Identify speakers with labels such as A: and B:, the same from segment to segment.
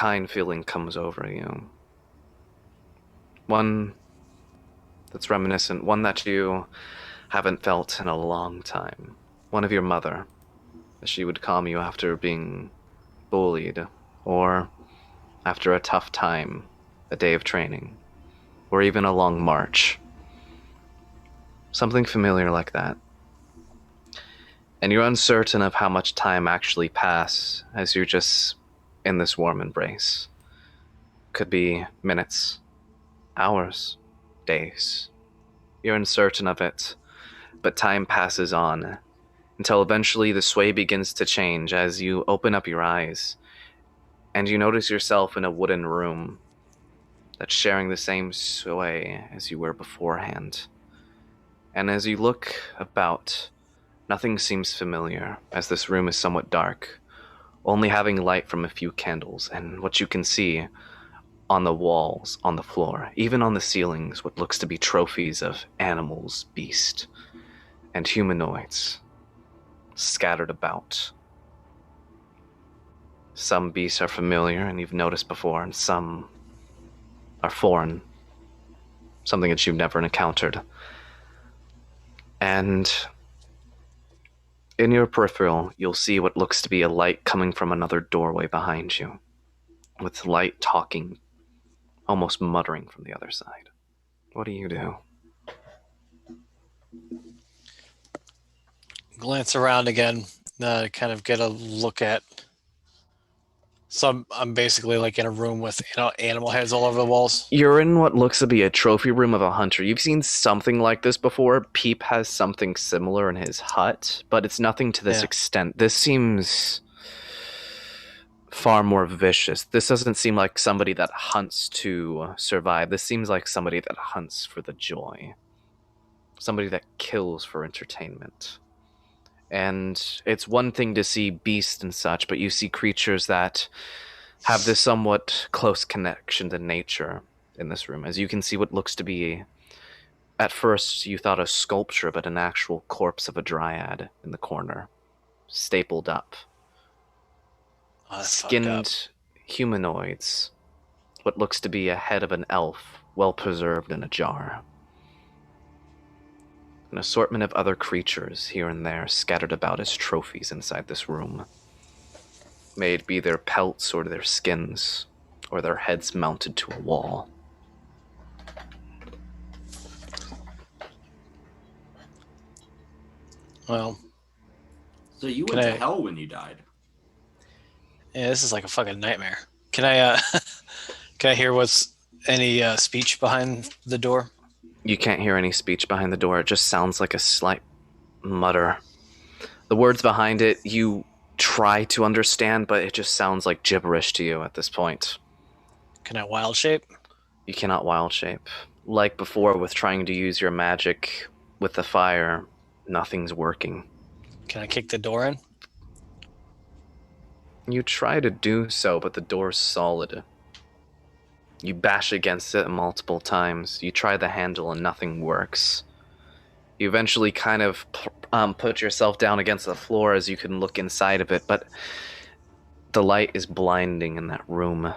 A: kind feeling comes over you. One that's reminiscent, one that you haven't felt in a long time. One of your mother, as she would calm you after being bullied, or after a tough time, a day of training, or even a long march. Something familiar like that. And you're uncertain of how much time actually pass as you're just in this warm embrace. Could be minutes, hours, days. You're uncertain of it, but time passes on until eventually the sway begins to change as you open up your eyes and you notice yourself in a wooden room that's sharing the same sway as you were beforehand. And as you look about, nothing seems familiar, as this room is somewhat dark, only having light from a few candles, and what you can see on the walls, on the floor, even on the ceilings, what looks to be trophies of animals, beasts, and humanoids scattered about. Some beasts are familiar and you've noticed before, and some are foreign, something that you've never encountered. And in your peripheral, you'll see what looks to be a light coming from another doorway behind you, with light talking, almost muttering from the other side. What do you do?
B: Glance around again, kind of get a look at. So I'm basically like in a room with animal heads all over the walls.
A: You're in what looks to be a trophy room of a hunter. You've seen something like this before. Peep has something similar in his hut, but it's nothing to this
B: Yeah.
A: extent. This seems far more vicious. This doesn't seem like somebody that hunts to survive. This seems like somebody that hunts for the joy. Somebody that kills for entertainment. And it's one thing to see beasts and such, but you see creatures that have this somewhat close connection to nature in this room. As you can see what looks to be, at first you thought a sculpture, but an actual corpse of a dryad in the corner, stapled up.
B: Oh, that's fucked up.
A: Skinned humanoids, what looks to be a head of an elf, well preserved in a jar. An assortment of other creatures here and there scattered about as trophies inside this room. May it be their pelts or their skins, or their heads mounted to a wall.
B: Well,
C: So you
B: can
C: went to
B: I?
C: hell when you died.
B: Yeah, this is like a fucking nightmare. Can I? Can I hear what's any speech behind the door?
A: You can't hear any speech behind the door. It just sounds like a slight mutter. The words behind it, you try to understand, but it just sounds like gibberish to you at this point.
B: Can I wild shape?
A: You cannot wild shape. Like before with trying to use your magic with the fire, nothing's working.
B: Can I kick the door in?
A: You try to do so, but the door's solid. You bash against it multiple times. You try the handle and nothing works. You eventually kind of put yourself down against the floor as you can look inside of it, but the light is blinding in that room.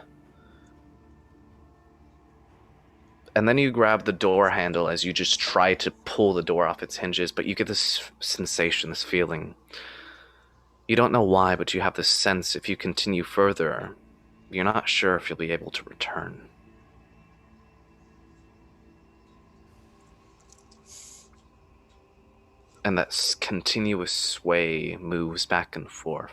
A: And then you grab the door handle as you just try to pull the door off its hinges, but you get this sensation, this feeling. You don't know why, but you have this sense if you continue further, you're not sure if you'll be able to return. And that continuous sway moves back and forth.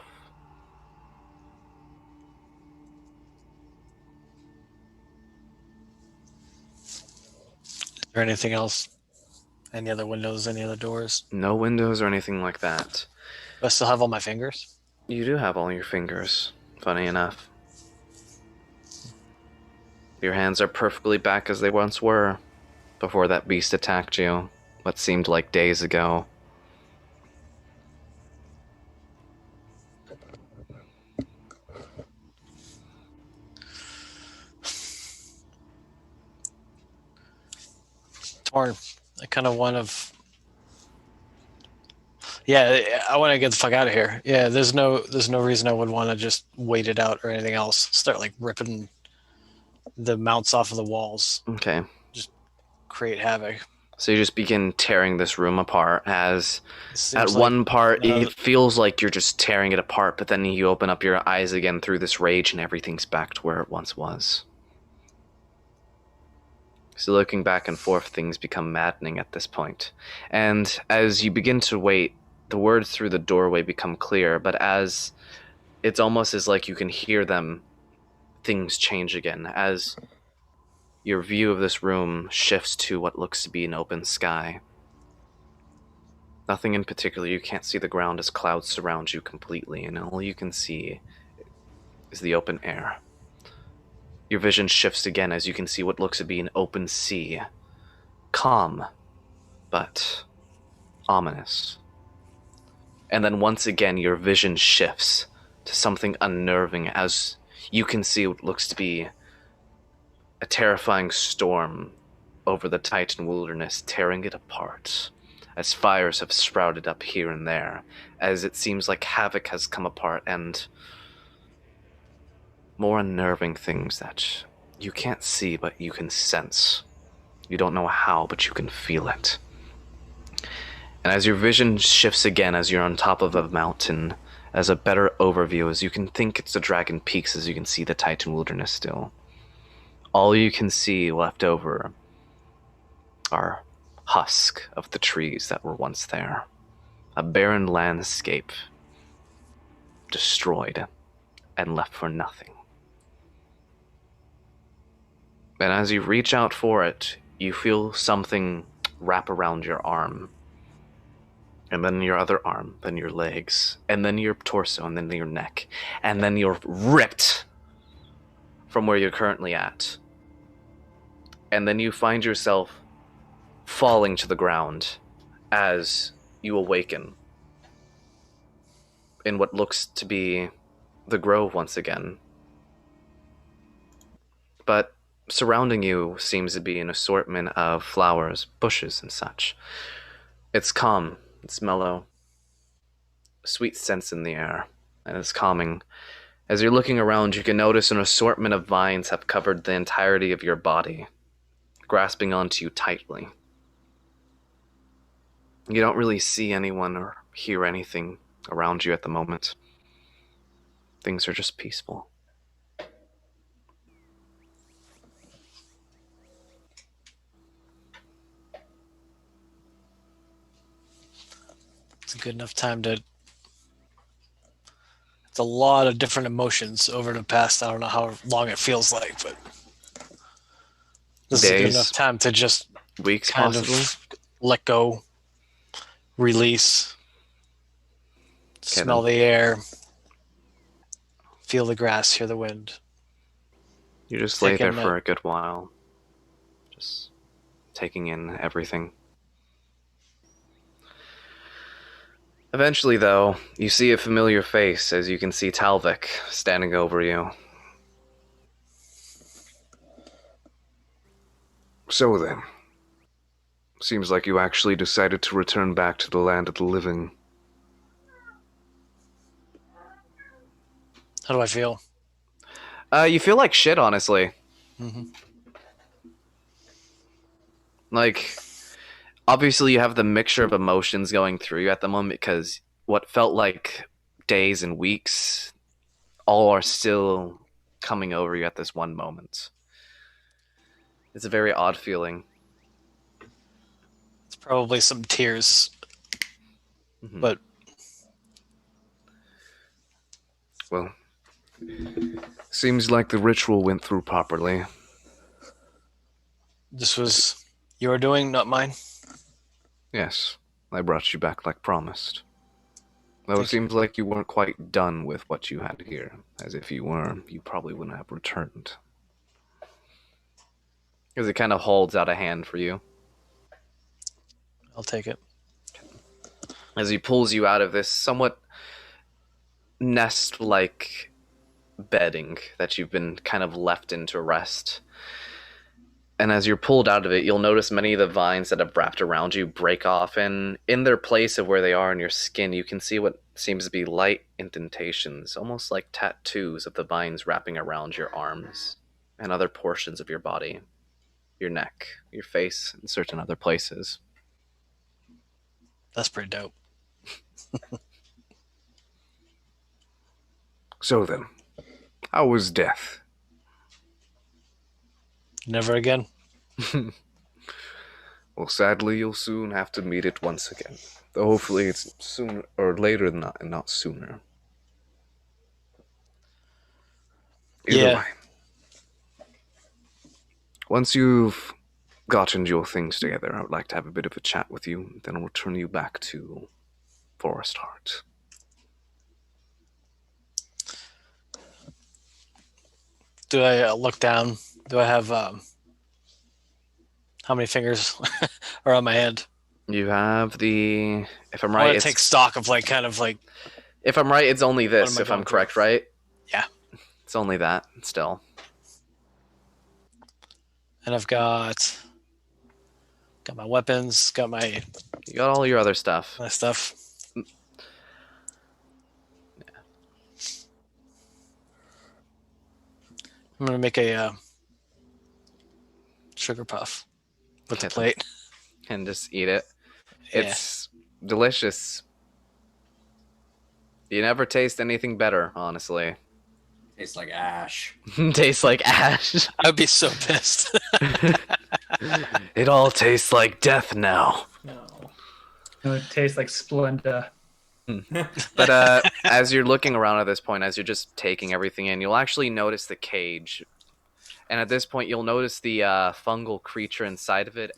B: Is there anything else? Any other windows? Any other doors?
A: No windows or anything like that.
B: Do I still have all my fingers?
A: You do have all your fingers, funny enough. Your hands are perfectly back as they once were, before that beast attacked you, what seemed like days ago.
B: Torn. I kind of want to. Yeah, I want to get the fuck out of here. Yeah, there's no reason I would want to just wait it out or anything else. Start like ripping the mounts off of the walls,
A: Okay.
B: create havoc.
A: So you just begin tearing this room apart as at
B: Seems like
A: one part it feels like you're just tearing it apart, but then you open up your eyes again through this rage and everything's back to where it once was. So looking back and forth, things become maddening at this point. And as you begin to wait, the words through the doorway become clear, but as it's almost as like you can hear them, things change again as your view of this room shifts to what looks to be an open sky. Nothing in particular. You can't see the ground as clouds surround you completely, and all you can see is the open air. Your vision shifts again as you can see what looks to be an open sea. Calm, but ominous. And then once again, your vision shifts to something unnerving as you can see what looks to be a terrifying storm over the Titan wilderness, tearing it apart, as fires have sprouted up here and there, as it seems like havoc has come apart, and more unnerving things that you can't see but you can sense. You don't know how, but you can feel it. And as your vision shifts again, as you're on top of a mountain, as a better overview, as you can think it's the Dragon Peaks, as you can see the Titan wilderness still, all you can see left over are husk of the trees that were once there. A barren landscape, destroyed and left for nothing. And as you reach out for it, you feel something wrap around your arm. And then your other arm, then your legs, and then your torso, and then your neck. And then you're ripped from where you're currently at. And then you find yourself falling to the ground as you awaken in what looks to be the grove once again. But surrounding you seems to be an assortment of flowers, bushes, and such. It's calm, it's mellow, sweet scents in the air, and it's calming. As you're looking around, you can notice an assortment of vines have covered the entirety of your body, grasping onto you tightly. You don't really see anyone or hear anything around you at the moment. Things are just peaceful.
B: It's a good enough time to. It's a lot of different emotions over the past. I don't know how long it feels like, but this is a good
A: Days,
B: enough time to just
A: weeks,
B: kind
A: possibly.
B: of let go, release, smell the air, feel the grass, hear the wind.
A: You just lay there
B: Taking
A: for a good while, just taking in everything. Eventually, though, you see a familiar face as you can see Talvik standing over you.
D: So then, seems like you actually decided to return back to the land of the living.
B: How do I feel?
A: You feel like shit, honestly.
B: Mm-hmm.
A: Like, obviously you have the mixture of emotions going through you at the moment because what felt like days and weeks all are still coming over you at this one moment. It's a very odd feeling.
B: It's probably some tears,
A: Mhm.
B: but
D: Well, seems like the ritual went through properly.
B: this was your doing, not mine.
D: Yes, I brought you back like promised. Though it
B: Thank you.
D: seems like you weren't quite done with what you had here. As if you were, you probably wouldn't have returned.
A: Because it kind of holds out a hand for you.
B: I'll take it.
A: As he pulls you out of this somewhat nest-like bedding that you've been kind of left in to rest. And as you're pulled out of it, you'll notice many of the vines that have wrapped around you break off, and in their place of where they are in your skin, you can see what seems to be light indentations, almost like tattoos of the vines wrapping around your arms and other portions of your body, your neck, your face, and certain other places.
B: That's pretty dope.
D: So then, how was death?
B: Never again.
D: Well, sadly, you'll soon have to meet it once again. Though hopefully it's sooner or later than not, and not sooner. Either
B: Yeah.
D: way. Once you've gotten your things together, I would like to have a bit of a chat with you. Then I'll return you back to Forest Heart.
B: Do I look down? Do I have how many fingers are on my hand?
A: You have the... If I'm
B: I
A: right,
B: want
A: it's...
B: to take stock of like kind of like
A: If I'm right, it's only
B: What
A: this,
B: am I
A: if I'm
B: going
A: correct,
B: through?
A: right?
B: Yeah.
A: It's only that, still.
B: and I've got my weapons, got my
A: You got all your other stuff.
B: stuff. I'm gonna make a sugar puff with the
A: Hit them.
B: plate.
A: And just eat it.
B: Yeah.
A: It's delicious. You never taste anything better, honestly.
C: Tastes like ash.
A: Tastes like ash.
B: I would be so pissed.
A: It all tastes like death now.
E: No. It would taste like Splenda.
A: But as you're looking around at this point, as you're just taking everything in, you'll actually notice the cage. And at this point, you'll notice the fungal creature inside of it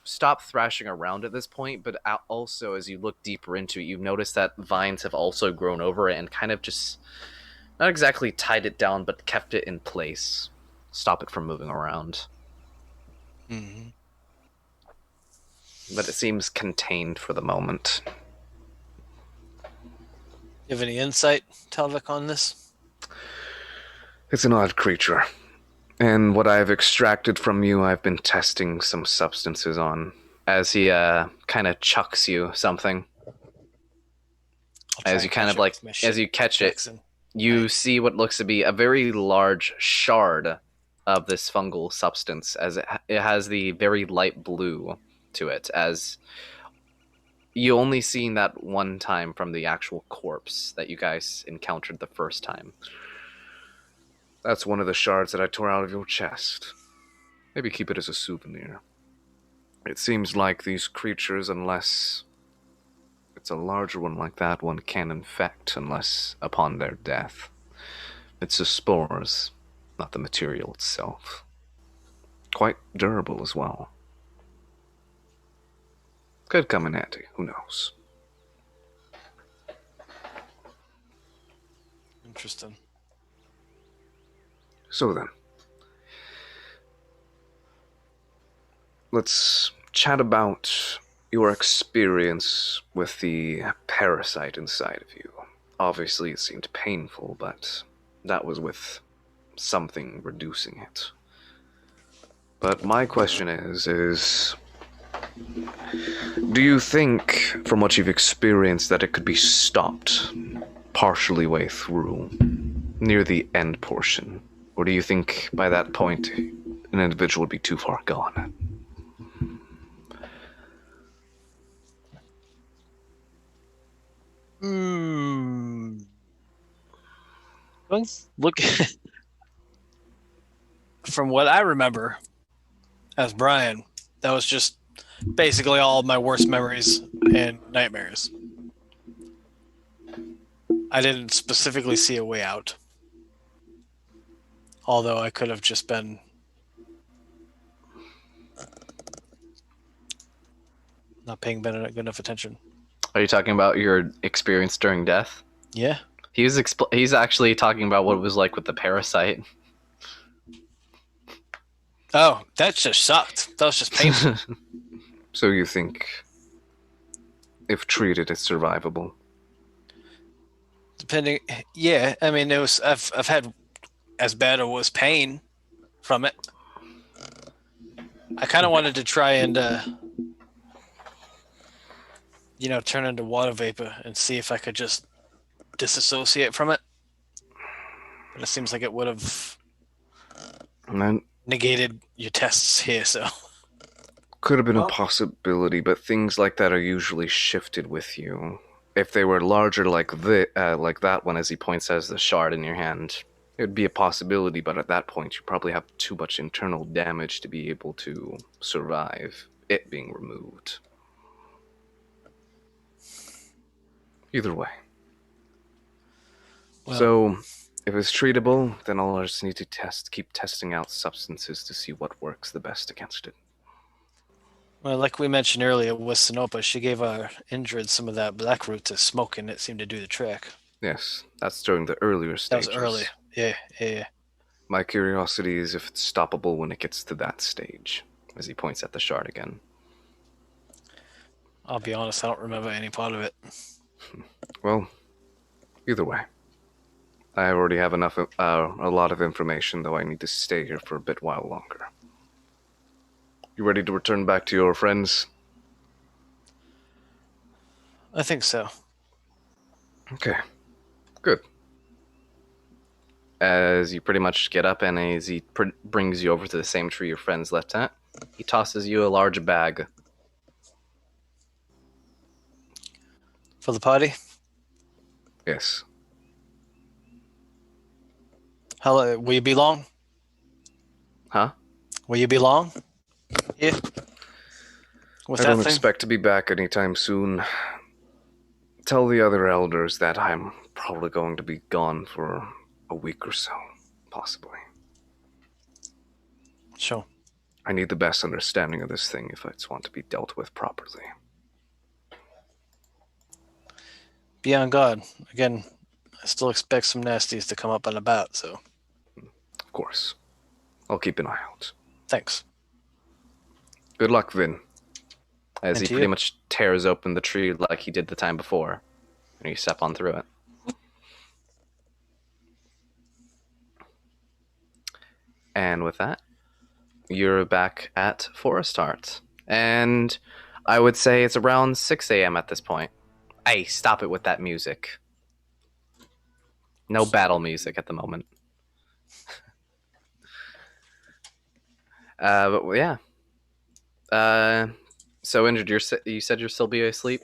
A: stop thrashing around at this point, but also as you look deeper into it, you notice that vines have also grown over it and kind of just not exactly tied it down, but kept it in place. Stop it from moving around.
B: Mm-hmm.
A: But it seems contained for the moment.
B: You have any insight, Talvik, on this?
D: It's an odd creature. And what I've extracted from you, I've been testing some substances on.
A: As he kind of chucks you something.
B: I'll try
A: As
B: and
A: you kind
B: catch
A: of
B: it
A: like,
B: with my
A: as you catch it,
B: Jackson.
A: you see what looks to be a very large shard of this fungal substance, as it has the very light blue to it, as you only seen that one time from the actual corpse that you guys encountered the first time.
D: That's one of the shards that I tore out of your chest. Maybe keep it as a souvenir. It seems like these creatures, unless it's a larger one like that, one can infect unless upon their death. It's the spores, not the material itself. Quite durable as well. Could come in handy, who knows?
B: Interesting.
D: So then, let's chat about your experience with the parasite inside of you. Obviously, it seemed painful, but that was with something reducing it. But my question is, do you think, from what you've experienced, that it could be stopped partially way through, near the end portion? Or do you think by that point an individual would be too far gone?
B: Look, from what I remember as Brian, that was just basically all of my worst memories and nightmares. I didn't specifically see a way out. Although I could have just been not paying good enough attention.
A: Are you talking about your experience during death?
B: Yeah.
A: He's actually talking about what it was like with the parasite.
B: Oh, that just sucked. That was just painful.
D: So you think, if treated, it's survivable?
B: Depending, yeah. I mean, it was. I've had as bad as was pain from it. I kind of wanted to try and, turn into water vapor and see if I could just disassociate from it. But it seems like it would have
D: And that
B: negated your tests here, so.
D: could have been
C: Well-
D: a possibility, but things like that are usually shifted with you. If they were larger like that one, as he points as the shard in your hand, it would be a possibility, but at that point you probably have too much internal damage to be able to survive it being removed. Either way.
B: Well-
D: So, if it's treatable, then I'll just need to keep testing out substances to see what works the best against it.
B: Well, like we mentioned earlier with Sinopa, she gave our injured some of that black root to smoke, and it seemed to do the trick.
D: Yes, that's during the earlier
B: That
D: stages.
B: was early. Yeah.
D: My curiosity is if it's stoppable when it gets to that stage, as he points at the shard again.
B: I'll be honest, I don't remember any part of it.
D: Well, either way. I already have enough, a lot of information, though I need to stay here for a bit while longer. You ready to return back to your friends?
B: I think so.
D: Okay, good. As you pretty much get up and as he brings you over to the same tree your friends left at, he tosses you a large bag.
B: For the party?
D: Yes.
B: How will you be long?
D: Huh?
B: Will you be long? Yeah. With
D: I
B: that
D: don't
B: thing?
D: expect to be back anytime soon. Tell the other elders that I'm probably going to be gone for a week or so, possibly.
B: Sure.
D: I need the best understanding of this thing if it's want to be dealt with properly.
B: Be on guard. Again, I still expect some nasties to come up and about, so
D: Of course. I'll keep an eye out.
B: thanks.
D: Good luck, Vin. As
B: And
D: he
B: to
D: pretty
B: you.
D: much tears open the tree like he did the time before. And you step on through it. And with that, you're back at Forest Heart. And I would say it's around 6 a.m. at this point. Hey, stop it with that music. No battle music at the moment. But yeah. So injured, you said you're still be asleep?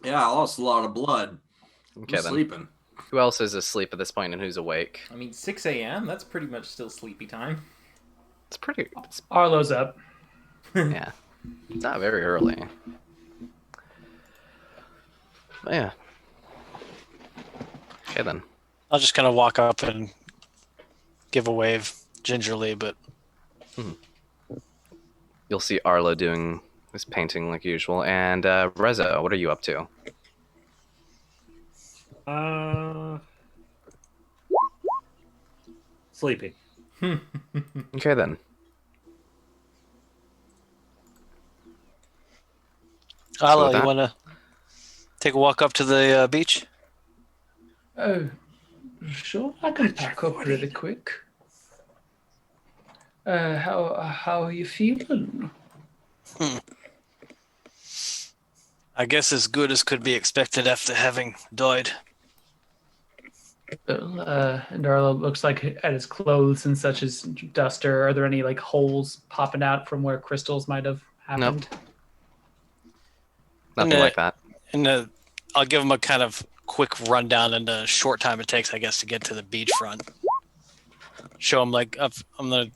C: Yeah, I lost a lot of blood.
D: Okay,
C: I'm
D: then.
C: sleeping.
A: Who else is asleep at this point and who's awake?
F: I mean, 6 a.m. That's pretty much still sleepy time.
A: It's pretty. It's,
E: Arlo's up.
A: yeah, it's not very early. But yeah. Okay then.
B: I'll just kind of walk up and give a wave gingerly, but
A: You'll see Arlo doing his painting like usual. And Reza, what are you up to?
E: Sleeping.
A: Okay then.
B: Arlo,
A: that-
B: you want to take a walk up to the beach?
E: Oh, sure. I can pack up really quick. How are you feeling?
B: I guess as good as could be expected after having died.
E: Well, and Arlo looks like at his clothes and such as duster. Are there any like holes popping out from where crystals might have happened?
A: Nothing
B: And,
A: like that.
B: And I'll give him a kind of quick rundown in the short time it takes, I guess, to get to the beachfront. Show him like I'm gonna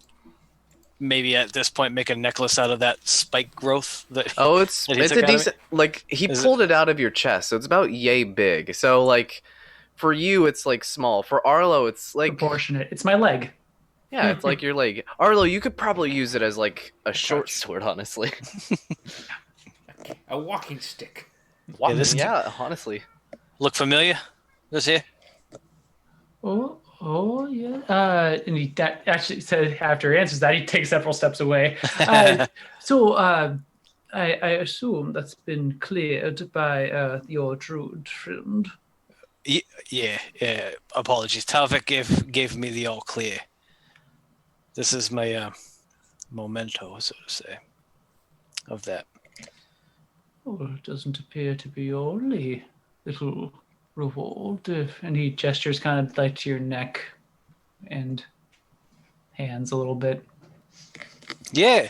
B: maybe at this point make a necklace out of that spike growth. That
A: Oh, it's
B: That he
A: it's
B: took
A: a
B: out of me?
A: decent. Like he
B: Is it-
A: pulled it out of your chest, so it's about yay big. So like, for you, it's like small. For Arlo, it's like
E: Proportionate. It's my leg.
A: yeah, it's like your leg. Arlo, you could probably use it as like a short sword, honestly.
F: A walking stick.
B: Yeah, this-
A: yeah, honestly.
B: look familiar. This here.
E: Oh yeah. And he actually said after he answers that, he takes several steps away. So I assume that's been cleared by your druid friend.
B: Yeah. Apologies. Talvik gave me the all clear. This is my memento, so to say, of that.
E: Well, it doesn't appear to be your only little reward. And he gestures kind of like to your neck and hands a little bit.
B: Yeah.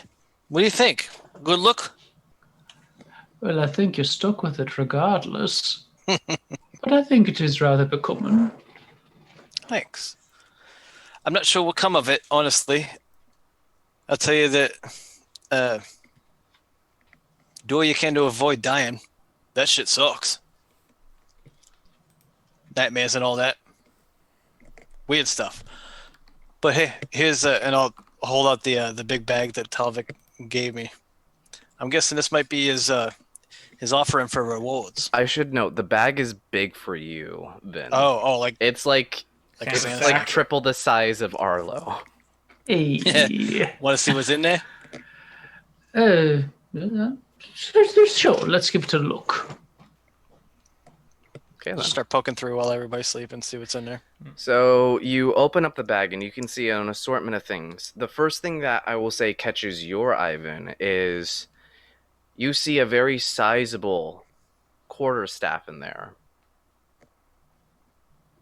B: What do you think? Good look?
E: Well, I think you're stuck with it regardless. But I think it is rather becoming.
B: Thanks. I'm not sure what come of it, honestly. I'll tell you that do all you can to avoid dying. That shit sucks. Nightmares and all that. Weird stuff. But hey, here's and I'll hold out the big bag that Talvik gave me. I'm guessing this might be his offering for rewards.
A: I should note the bag is big for you, Vin.
B: Like
A: It's like
B: Like
A: it's
B: Santa
A: like
B: sack.
A: triple the size of Arlo.
E: Hey.
B: want to see what's in there?
E: Sure, let's give it a look.
A: Okay, then.
B: Just start poking through while everybody's sleeping, see what's in there.
A: So you open up the bag and you can see an assortment of things. The first thing that I will say catches your eye, Vin, is you see a very sizable quarterstaff in there,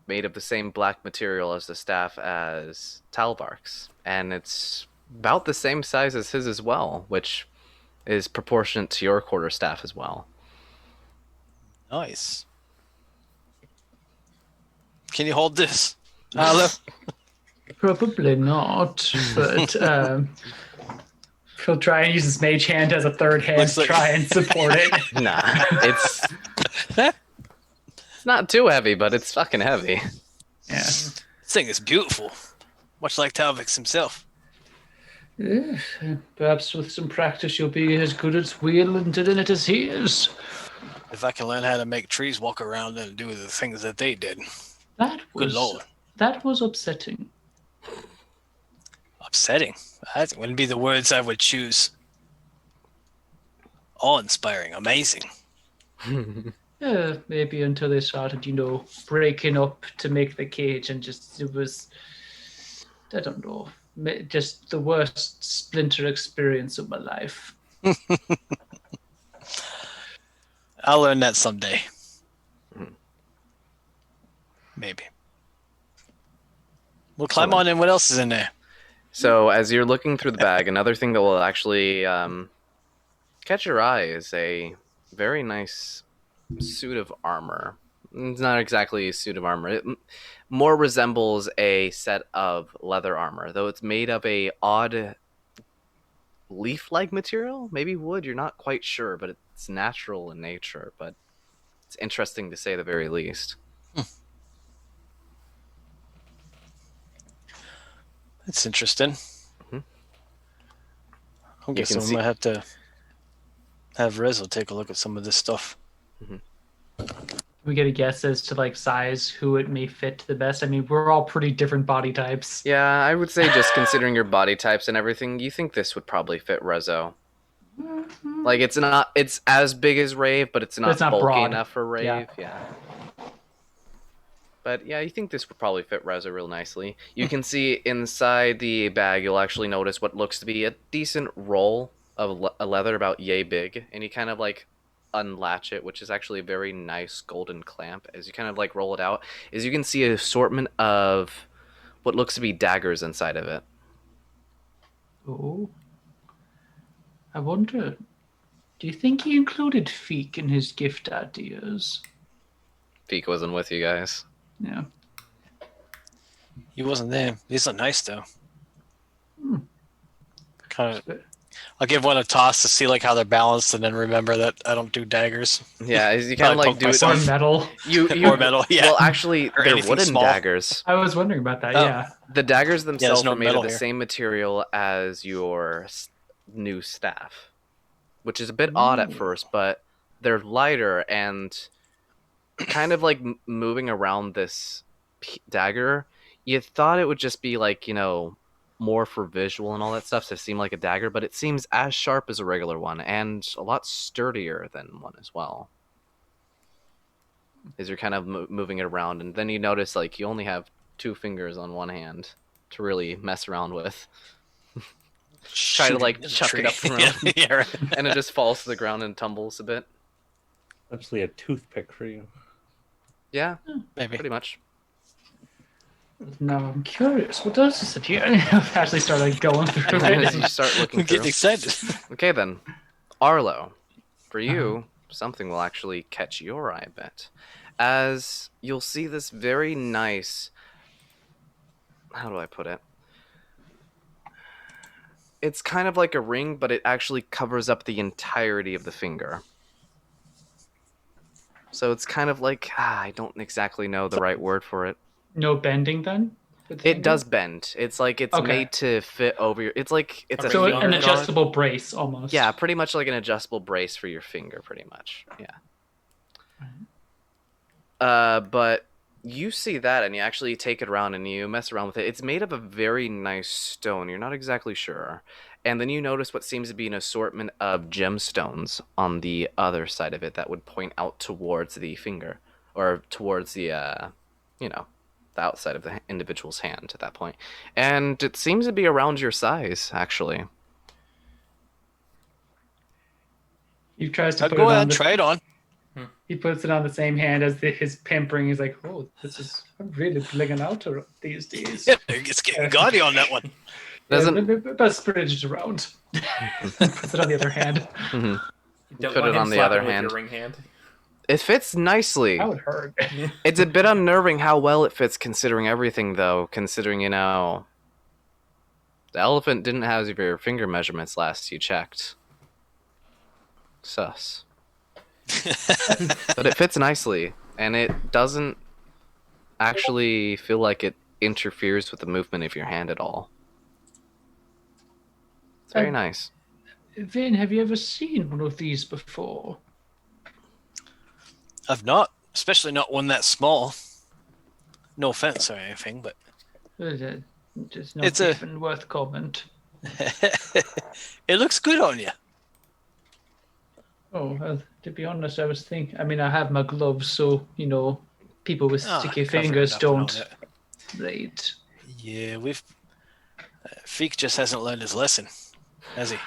A: made of the same black material as the staff as Talvark's, and it's about the same size as his as well, which is proportionate to your quarterstaff as well.
B: Nice. Can you hold this? Hello?
E: Probably not, but he'll try and use his mage hand as a third hand
B: Looks
E: to
B: like-
E: try and support it.
A: Nah, it's not too heavy, but it's fucking heavy.
E: Yeah.
B: This thing is beautiful. Much like Talvix himself.
E: Yeah, perhaps with some practice you'll be as good at wielding it as he is.
B: If I can learn how to make trees walk around and do the things that they did.
E: That
B: Good
E: was
B: lord.
E: that was upsetting.
B: Upsetting. That wouldn't be the words I would choose. Awe-inspiring. Amazing.
E: Yeah, maybe until they started, breaking up to make the cage, and it was, I don't know, just the worst splinter experience of my life.
B: I'll learn that someday. Maybe. Well, climb on in. What else is in there?
A: So as you're looking through the bag, another thing that will actually catch your eye is a very nice suit of armor. It's not exactly a suit of armor. It more resembles a set of leather armor, though it's made of a odd leaf-like material, maybe wood. You're not quite sure, but it's natural in nature. But it's interesting to say the very least.
B: It's interesting.
A: Mhm.
B: I'm guessing we might have to have Rezo take a look at some of this stuff.
E: We get a guess as to like size, who it may fit the best. I mean, we're all pretty different body types.
A: Yeah, I would say just considering your body types and everything, you think this would probably fit Rezo. Like it's as big as Rave, but it's not bulky
E: broad.
A: enough for Rave.
E: Yeah.
A: Yeah. But yeah, you think this would probably fit Rezo real nicely. You can see inside the bag, you'll actually notice what looks to be a decent roll of a leather about yay big, and you kind of like unlatch it, which is actually a very nice golden clamp. As you kind of like roll it out, is you can see an assortment of what looks to be daggers inside of it.
E: Oh. I wonder, do you think he included Feek in his gift ideas?
A: Feek wasn't with you guys.
E: Yeah.
B: He wasn't there. These are nice though. Kind of. I'll give one a toss to see like how they're balanced, and then remember that I don't do daggers
A: Yeah, as you kind of
B: Probably
A: like
B: poke
A: do it.
E: Or
B: myself.
E: metal.
A: You
B: or metal. Yeah.
A: Well, actually,
B: Or
A: they're
B: anything
A: wooden
B: small.
A: daggers.
E: I was wondering about that,
B: Oh.
E: yeah.
A: The daggers themselves
B: no
A: are made
B: metal
A: of the
B: here.
A: same material as your new staff, which is a bit odd at first, but they're lighter and kind of like moving around this dagger. You thought it would just be like, more for visual and all that stuff to seem like a dagger, but it seems as sharp as a regular one and a lot sturdier than one as well. As you're kind of moving it around, and then you notice like you only have 2 fingers on one hand to really mess around with. Try to,
B: Shoot
A: like,
B: in the
A: chuck it
B: tree.
A: up the room.
B: yeah, right.
A: And it just falls to the ground and tumbles a bit.
G: Actually, a toothpick for you.
A: Yeah,
B: Maybe.
A: pretty much.
E: Now I'm curious. What does this appear? Actually started going through
A: As you
E: it.
A: start looking
B: I'm getting
A: through.
B: excited.
A: Okay then, Arlo, for you, something will actually catch your eye a bit, as you'll see this very nice. How do I put it? It's kind of like a ring, but it actually covers up the entirety of the finger. So it's kind of like I don't exactly know the right word for it.
E: No bending then? with the
A: It
E: finger?
A: does bend. It's like it's
E: Okay.
A: made to fit over your. It's like it's a
E: So
F: Finger
E: an
F: guard?
E: adjustable brace almost.
A: Yeah, pretty much like an adjustable brace for your finger, pretty much. Yeah. But you see that and you actually take it around and you mess around with it. It's made of a very nice stone. You're not exactly sure. And then you notice what seems to be an assortment of gemstones on the other side of it that would point out towards the finger or towards the, the outside of the individual's hand at that point. And it seems to be around your size, actually.
E: He tries to put
B: Go
E: it
B: ahead,
E: on.
B: try it on.
E: He puts it on the same hand as his pimp ring. He's like, "Oh, I'm really blinging out these days."
B: Yeah, it's getting gaudy on that one.
A: Doesn't
E: best spread it around. Puts it on the other hand.
F: Don't
A: Put
F: let
A: it
F: him
A: on the
F: slap
A: other
F: it with
A: hand.
F: Your ring hand.
A: It fits nicely.
E: That would hurt.
A: It's a bit unnerving how well it fits considering everything, though. Considering, the elephant didn't have your finger measurements last you checked. Sus. But it fits nicely, and it doesn't actually feel like it interferes with the movement of your hand at all. It's very nice.
E: Vin, have you ever seen one of these before?
B: I've not, especially not one that small. No offense or anything, but
E: Just not
B: It's a-
E: even worth comment.
B: it looks good on you.
E: Oh, to be honest, I was thinking. I mean, I have my gloves, so people with
B: Ah,
E: sticky
B: cover it
E: fingers
B: up and all
E: don't.
B: that.
E: Right.
B: Yeah, we've. Feek just hasn't learned his lesson, has he?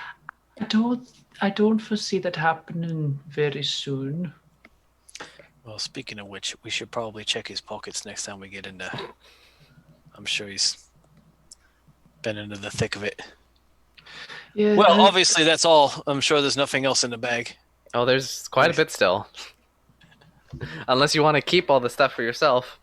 E: I don't foresee that happening very soon.
B: Well, speaking of which, we should probably check his pockets next time we get into. I'm sure he's been into the thick of it.
E: Yeah.
B: Well, obviously that's all. I'm sure there's nothing else in the bag.
A: Oh, there's quite a bit still. Unless you want to keep all the stuff for yourself.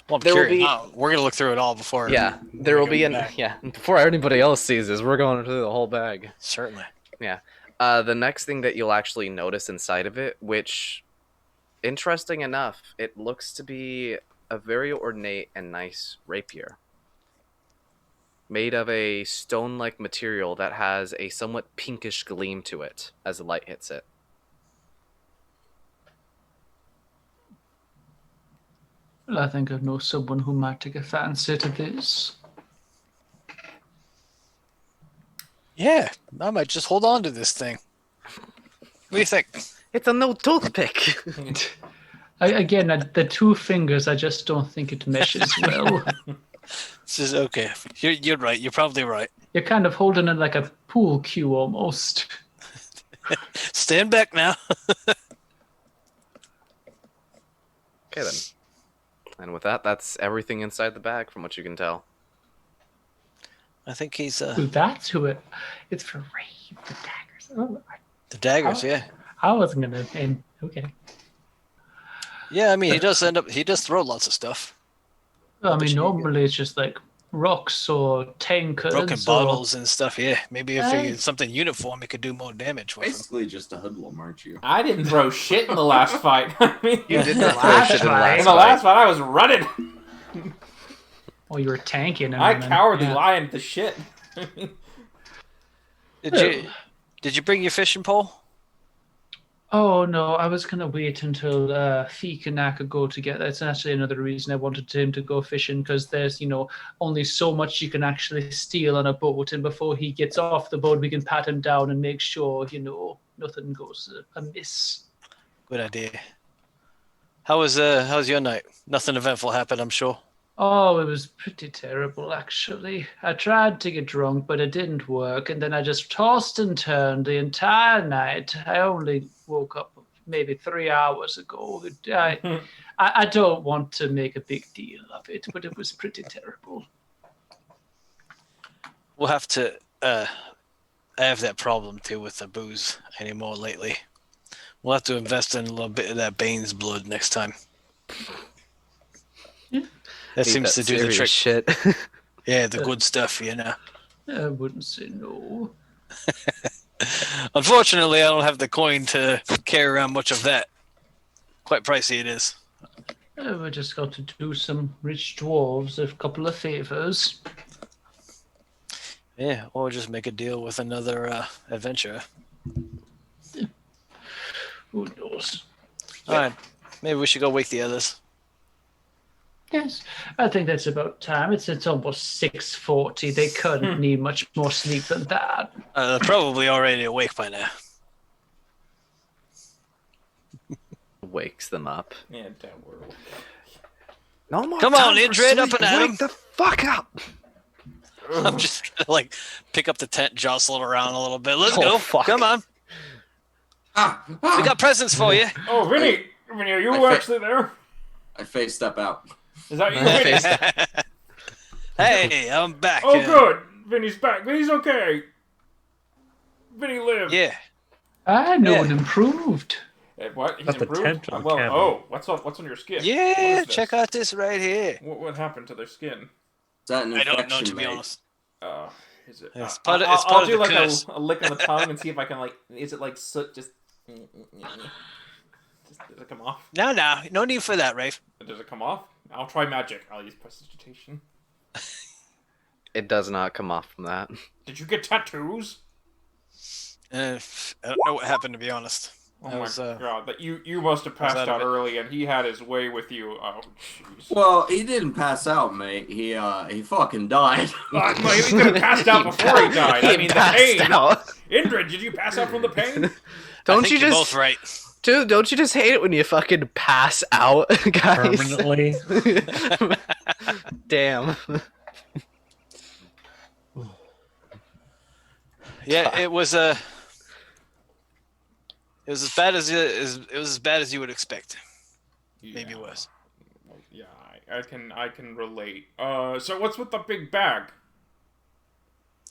B: Well, I'm
A: There will
B: curious.
A: be-
B: We're gonna look through it all before.
A: Yeah, there will
B: go
A: be
B: back.
A: before anybody else sees this, we're going through the whole bag.
B: Certainly.
A: The next thing that you'll actually notice inside of it, which, interesting enough, it looks to be a very ornate and nice rapier. Made of a stone-like material that has a somewhat pinkish gleam to it as the light hits it.
E: Well, I think I know someone who might take a fancy to this.
B: Yeah, I might just hold on to this thing. What do you think?
A: It's a no toothpick!
E: Again, the two fingers, I just don't think it meshes well.
B: This is okay. You're right. You're probably right.
E: You're kind of holding it like a pool cue almost.
B: Stand back now.
A: Okay then. And with that, that's everything inside the bag from what you can tell.
B: I think he's
E: Ooh, that's who it. It's for Ray, the daggers. Oh,
B: the daggers. Yeah.
E: I wasn't gonna. And okay.
B: Yeah. I mean, he does throw lots of stuff.
E: Well, I
B: But
E: mean,
B: you-
E: normally it's just like rocks or tankards.
B: Broken
E: or-
B: bottles and stuff. Yeah. Maybe if
E: Hey.
B: it's something uniform, it could do more damage with him.
C: Basically, just a hoodlum, aren't you?
F: I didn't throw shit in the last fight. I mean,
A: You did not throw
E: Last
A: shit in the
E: fight.
A: last
F: in the
A: fight.
F: last fight, I was running.
E: Oh, you were tanking.
F: I
E: then.
F: cowardly
E: Yeah.
F: lion to shit.
B: Did you bring your fishing pole?
E: Oh no, I was gonna wait until Feek and I could go together. That's actually another reason I wanted him to go fishing, because there's only so much you can actually steal on a boat, and before he gets off the boat, we can pat him down and make sure nothing goes amiss.
B: Good idea. How was your night? Nothing eventful happened, I'm sure.
E: Oh, it was pretty terrible, actually. I tried to get drunk, but it didn't work, and then I just tossed and turned the entire night. I only woke up maybe 3 hours ago. I don't want to make a big deal of it, but it was pretty terrible.
B: We'll have to. I have that problem too with the booze anymore lately. We'll have to invest in a little bit of that Bane's blood next time. That
A: Need
B: seems
A: that
B: to do the
A: serious
B: trick.
A: shit.
B: Yeah, the good stuff, you know.
E: I wouldn't say no.
B: Unfortunately, I don't have the coin to carry around much of that. Quite pricey it is.
E: We just got to do some rich dwarves a couple of favors.
B: Yeah, or just make a deal with another adventurer.
E: Who knows?
B: All right, maybe we should go wake the others.
E: Yes, I think that's about time. It's almost 6:40. They couldn't need much more sleep than that.
B: They're probably already awake by now.
A: Wakes them up.
F: Yeah, don't worry.
A: No more
B: Come on,
A: time for
B: Indrid, up
A: sleep.
B: and at 'em.
A: Wake the fuck up.
B: I'm just gonna like pick up the tent, jostle it around a little bit. Let's
A: Oh,
B: go.
A: fuck.
B: Come on. We got presents for you.
F: Oh, Vinny! Vinny, are you actually there?
C: I face step out.
F: Is that you, Vinny?
B: Hey, I'm back.
F: Oh, good! Vinny's back. Vinny's okay. Vinny lived.
B: Yeah.
E: No
B: Yeah.
E: one improved.
F: What? He's
G: That's a
F: improved?
G: tent on the
F: Well,
G: camel.
F: oh, what's on your skin?
B: Yeah, check out this right here.
F: What happened to their skin?
C: Is that an
B: I
C: infection,
B: don't know, to be
C: mate?
B: hones.
F: Is it?
B: It's part of-
F: I'll,
B: it's part
F: I'll
B: of
F: do
B: the
F: like
B: curse.
F: a lick on the tongue and see if I can is it like soot? Just does it come off?
B: No need for that, Rafe.
F: Does it come off? I'll try magic. I'll use prestidigitation.
A: It does not come off from that.
F: Did you get tattoos?
B: I don't know what happened, to be honest.
F: Oh
B: I
F: my
B: was,
F: god! That you must have passed
B: out of
F: out
B: it.
F: early, and he had his way with you. Oh jeez.
C: Well, he didn't pass out, mate. He fucking died.
F: Well, he could have passed out before he died. I mean, the
A: passed
F: pain.
A: out.
F: Indrid, did you pass out from the pain?
B: I
A: Don't
B: think
A: you
B: you're
A: just
B: both right.
A: Dude, don't you just hate it when you fucking pass out, guys?
G: Permanently.
A: Damn.
B: Yeah, it was it was as bad as it was as bad as you would expect. Maybe it was.
F: Yeah, I can relate. So what's with the big bag?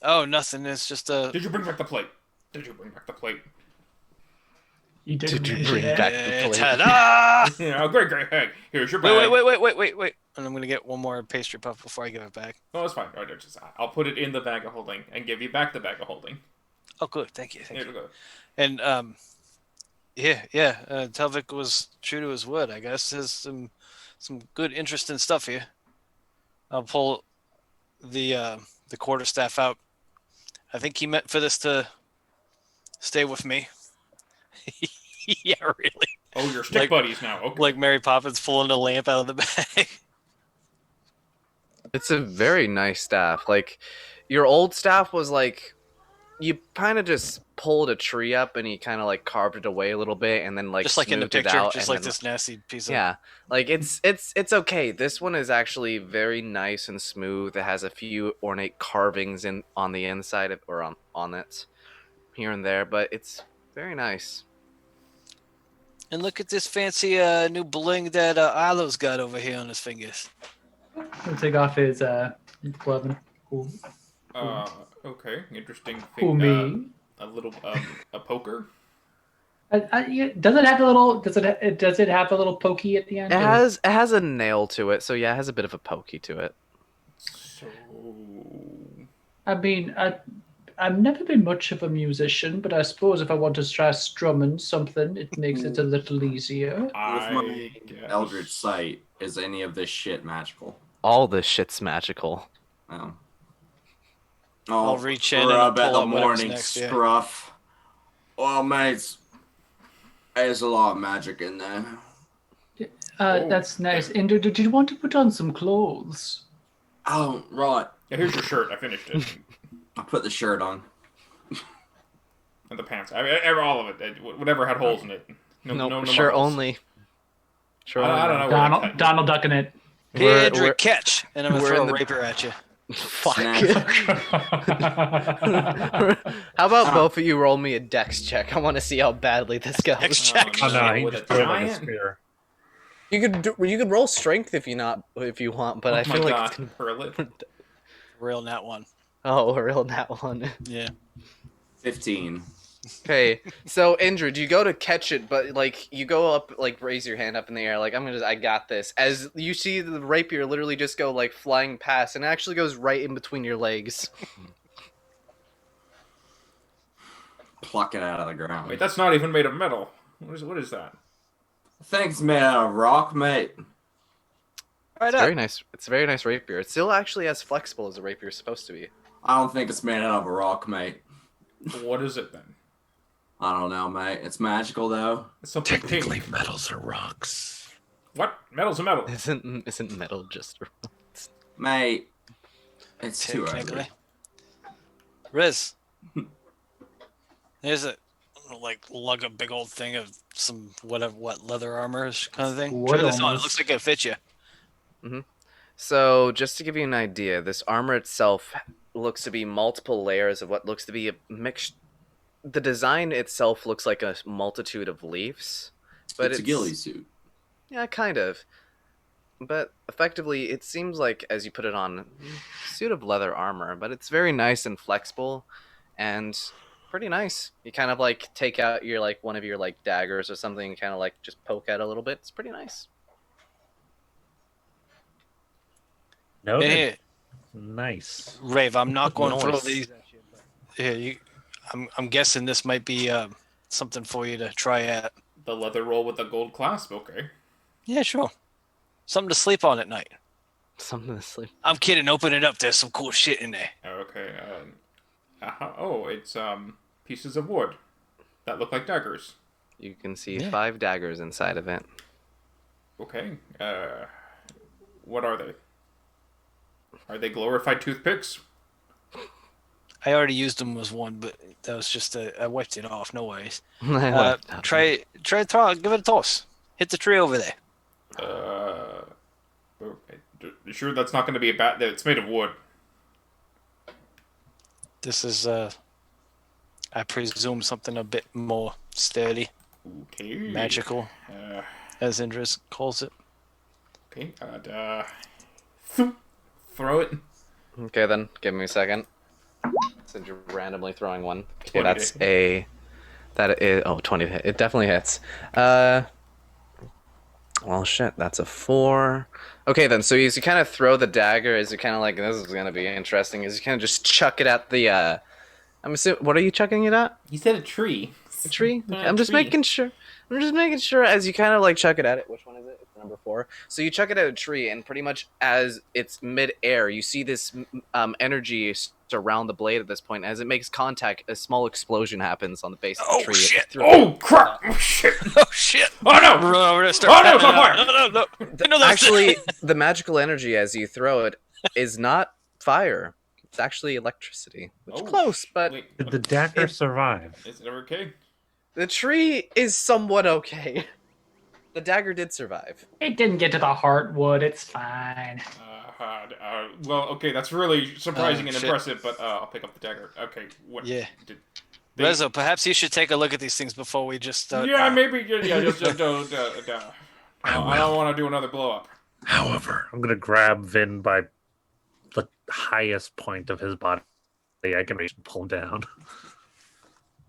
B: Oh, nothing. It's just a.
F: Did you bring back the plate? Did you bring back the plate?
E: You didn't
A: Did you
E: mention
A: bring
E: it.
A: back the plate?
B: Ta-da!
F: Yeah, oh, great. Hey, here's your bag.
B: Wait. And I'm gonna get one more pastry puff before I give it back.
F: No, it's fine. I'll put it in the bag of holding and give you back the bag of holding.
B: Oh, good. Thank you.
F: Here we go.
B: And Telvik was true to his word. I guess there's some good, interesting stuff here. I'll pull the quarterstaff out. I think he meant for this to stay with me. Yeah, really.
F: Oh, you're stick
B: Like-
F: buddies now. Okay.
B: Like Mary Poppins pulling a lamp out of the bag.
A: It's a very nice staff. Like, your old staff was like, you kind of just pulled a tree up and you kind of like carved it away a little bit and then like
B: Just like in the
A: smoothed it
B: picture,
A: out
B: just
A: and
B: like
A: then-
B: this nasty piece of.
A: Yeah, like it's okay. This one is actually very nice and smooth. It has a few ornate carvings on the inside of, or on it, here and there, but it's very nice.
B: And look at this fancy new bling that Alo's got over here on his fingers.
E: He'll take off his glove. Who
F: Okay. Interesting
E: who
F: thing.
E: me?
F: A little a poker.
E: Yeah, does it have a little? Does it have a little pokey at the end?
A: It has a nail to it, so yeah, it has a bit of a pokey to it.
F: So
E: I mean, I've never been much of a musician, but I suppose if I want to try strumming something, it makes it a little easier.
C: With
F: I
C: my
F: guess.
C: Eldritch Sight, is any of this shit magical?
A: All this shit's magical.
C: Oh.
B: I'll reach in and
C: rub
B: pull
C: at the
B: out whatever's
C: morning
B: next, yeah.
C: scruff. Well, mates, there's a lot of magic in there.
F: Oh,
E: That's nice. And did you want to put on some clothes?
C: Oh, right.
F: Yeah, here's your shirt. I finished it.
C: I put the shirt on.
F: And the pants. I mean, all of it. Whatever had holes in it.
A: No,
F: no
A: sure
F: muffles.
A: only. Sure,
F: I don't know.
E: Donald ducking it.
A: We're-
B: Pedrick,
A: we're-
B: catch, and I'm gonna
A: we're
B: throw
A: in
B: a
A: the-
B: rapier at you.
A: Fuck.
C: Snap.
A: How about
C: Ah.
A: both of you roll me a dex check? I want to see how badly this goes.
B: Dex check.
G: Oh no, he
F: with
G: just
F: a
G: threw it like a
F: giant.
G: spear.
A: You could roll strength if you want, but
F: Oh
A: I
F: my
A: feel like
F: god,
A: it's gonna...
F: hurl it.
B: Real nat one.
A: Oh, a real nat one.
B: Yeah.
C: 15.
A: Okay, so Indrid, you go to catch it, but like you go up, like raise your hand up in the air, like I got this. As you see the rapier literally just go like flying past, and it actually goes right in between your legs.
C: Pluck it out of the ground.
F: Wait, that's not even made of metal. What is that?
C: I think it's made out of rock, mate.
B: Right
A: It's
B: up.
A: very nice. It's a very nice rapier. It's still actually as flexible as a rapier is supposed to be.
C: I don't think it's made out of a rock, mate.
F: What is it then?
C: I don't know, mate. It's magical, though.
F: It's something
H: Technically,
F: pink.
H: metals are rocks.
F: What? Metal's a metal.
A: Isn't metal just?
C: Mate, it's too
B: Technically.
C: ugly.
B: Riz. Here's a lug a big old thing of some what leather armor kind of thing.
E: Wood
B: Try this on. It
E: almost.
B: looks like it fits you.
A: So, just to give you an idea, this armor itself looks to be multiple layers of what looks to be a mix. The design itself looks like a multitude of leaves, but
C: It's a ghillie suit.
A: Yeah, kind of. But effectively, it seems like, as you put it on, a suit of leather armor, but it's very nice and flexible, and pretty nice. You kind of like take out your like one of your like daggers or something, and kind of like just poke at it a little bit. It's pretty nice.
G: No,
B: Here,
G: nice.
B: Rave. I'm not going to throw
A: Nice.
B: these at you. But here, I'm guessing this might be something for you to try at.
F: The leather roll with the gold clasp. Okay.
B: Yeah, sure. Something to sleep on at night.
A: Something to sleep.
B: I'm kidding. Open it up. There's some cool shit in there.
F: Okay. Oh, it's pieces of wood that look like daggers.
A: You can see
B: Yeah.
A: 5 daggers inside of it.
F: Okay. What are they? Are they glorified toothpicks?
B: I already used them as one, but that was just I wiped it off. No worries.
A: I left that.
B: Try give it a toss. Hit the tree over there.
F: Okay. You sure that's not going to be a bat? It's made of wood.
B: This is I presume something a bit more sturdy,
F: Okay.
B: magical, as Indris calls it.
F: Okay. Throw it.
A: Okay, then give me a second. Since you're randomly throwing one. Okay,
F: 20
A: that's
F: to
A: a. That is 20 to hit. It definitely hits. Well, shit, that's a 4. Okay, then, so as you kind of throw the dagger, as you kind of like, this is going to be interesting, as you kind of just chuck it at the, I'm assuming, what are you chucking it at?
F: He said a tree.
A: A tree?
F: A
A: Okay, I'm just
F: tree.
A: making sure. I'm just making sure as you kind of like chuck it at it. Which one is it? It's number 4. So you chuck it at a tree, and pretty much as it's mid-air, you see this energy surround the blade at this point. As it makes contact, a small explosion happens on the base of the
B: Oh,
A: tree.
B: shit.
F: Oh crap! Oh shit!
B: Oh shit!
F: Oh no!
B: We're gonna
F: Oh,
B: start.
F: no, it's on fire!
B: No! I know that's
A: Actually, the magical energy as you throw it is not fire. It's actually electricity. Which
F: Oh,
A: close, but
F: Wait,
G: Did the dagger
A: If-
G: survive?
F: is it okay?
A: the tree is somewhat okay. The dagger did survive.
E: It didn't get to the heartwood. It's fine.
F: Well, okay, that's really surprising
B: Oh,
F: and
B: shit.
F: impressive, but I'll pick up the dagger. Okay, what?
B: Yeah.
F: Did,
B: Rezo, perhaps you should take a look at these things before we just start.
F: yeah, maybe. Yeah, just don't. I don't want to do another blow up.
H: However,
G: I'm gonna grab Vin by the highest point of his body. I can reach and pull him down.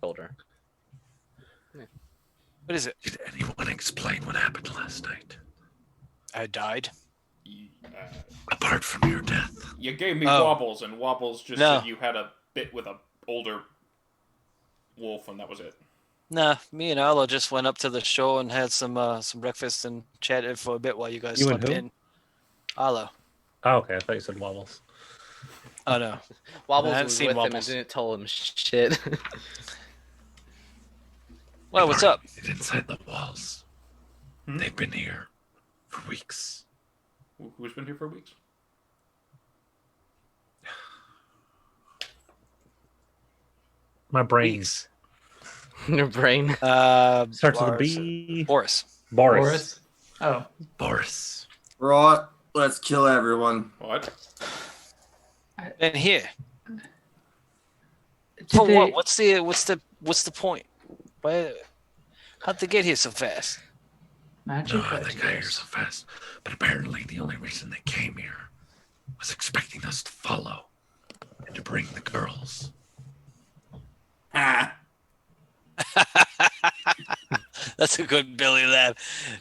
A: Shoulder.
B: What is it?
H: did anyone explain what happened last night?
B: I died.
H: Apart from your death.
F: You gave me
B: Oh.
F: wobbles, and wobbles just
B: No.
F: said you had a bit with a older wolf, and that was it.
B: Nah, me and Arlo just went up to the shore and had some breakfast and chatted for a bit while you guys
G: You and
B: slept
G: who?
B: in. Arlo.
G: Oh, okay, I thought you said wobbles.
B: Oh no.
A: Wobbles
B: I haven't
A: was
B: seen
A: with
B: Wobbles.
A: him and didn't tell him shit.
B: Well, what's up?
H: It's inside the walls.
F: Hmm?
H: They've been here for weeks.
F: Who's been here for weeks?
G: My brain
B: Weeks.
A: Your brain.
G: starts with a
B: Boris.
G: B.
B: Boris.
G: Boris.
E: Boris. Oh,
H: Boris.
C: Right. Let's kill everyone.
F: What?
B: And here.
E: Did
B: For
E: they-
B: what? What's the point? Why? How'd they get here so fast?
E: Magic.
H: No,
E: I
H: they got here
E: guess.
H: so fast. But apparently, the only reason they came here was expecting us to follow and to bring the girls.
C: Ha!
B: That's a good Billy laugh.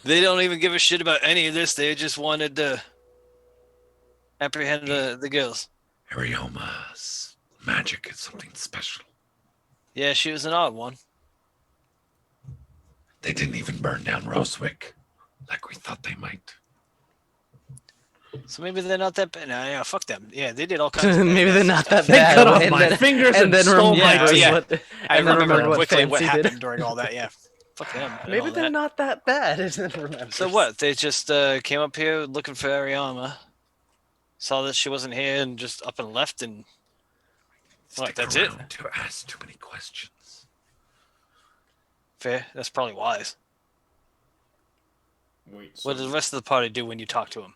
B: They don't even give a shit about any of this. They just wanted to apprehend the girls.
H: Arioma's magic is something special.
B: Yeah, she was an odd one.
H: They didn't even burn down Rosewick like we thought they might.
B: So maybe they're not that bad. Nah, yeah, fuck them. Yeah, they did all kinds of
A: Maybe they're not that
G: They
A: bad.
G: cut off
A: and
G: my
A: then-
G: fingers and stole
A: remembered
B: my teeth.
A: what-
B: I
A: and then
B: remember
A: remembered
B: quickly what
A: Fancy did.
B: happened during all that. Yeah, fuck them. and
A: Maybe
B: all
A: they're
B: that.
A: not that bad. And then remember.
B: So what? They just came up here looking for Ariama, saw that she wasn't here, and just up and left. And What,
H: Stick
B: that's it?
H: around to ask too many questions.
B: fair. That's probably wise.
F: Wait.
B: What did the rest of the party do when you talked to him?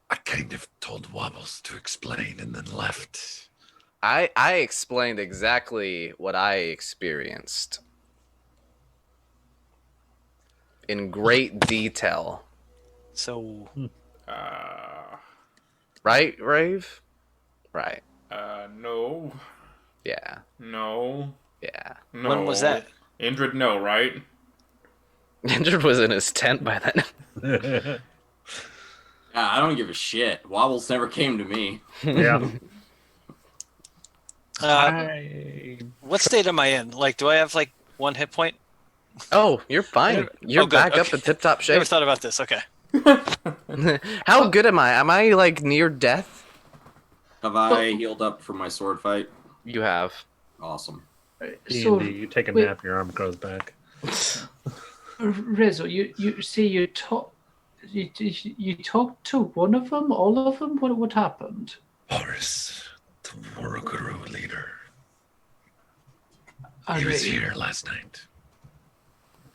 H: I kind of told Wobbles to explain and then left.
A: I explained exactly what I experienced in great detail.
B: So
A: Right, Rave? Right.
F: No.
A: Yeah.
F: No.
A: Yeah.
F: No.
B: when was that?
F: Indrid, no, right?
A: Indrid was in his tent by then.
C: I don't give a shit. Wobbles never came to me.
G: Yeah.
B: What state am I in? Like, do I have like 1 hit point?
A: Oh, you're fine. You're
B: good,
A: back up
B: okay.
A: in tip-top shape.
B: Never thought about this. Okay.
A: How good am I? Am I like near death?
C: Have I healed up from my sword fight?
A: You have.
C: Awesome.
E: So,
G: D&D, you take a
E: wait.
G: nap, your arm grows back.
E: Rizzo, you say you talk. You talked to one of them, all of them. What happened?
H: Boris, the Waruguru leader.
E: Are
H: He was
E: they-
H: here last night.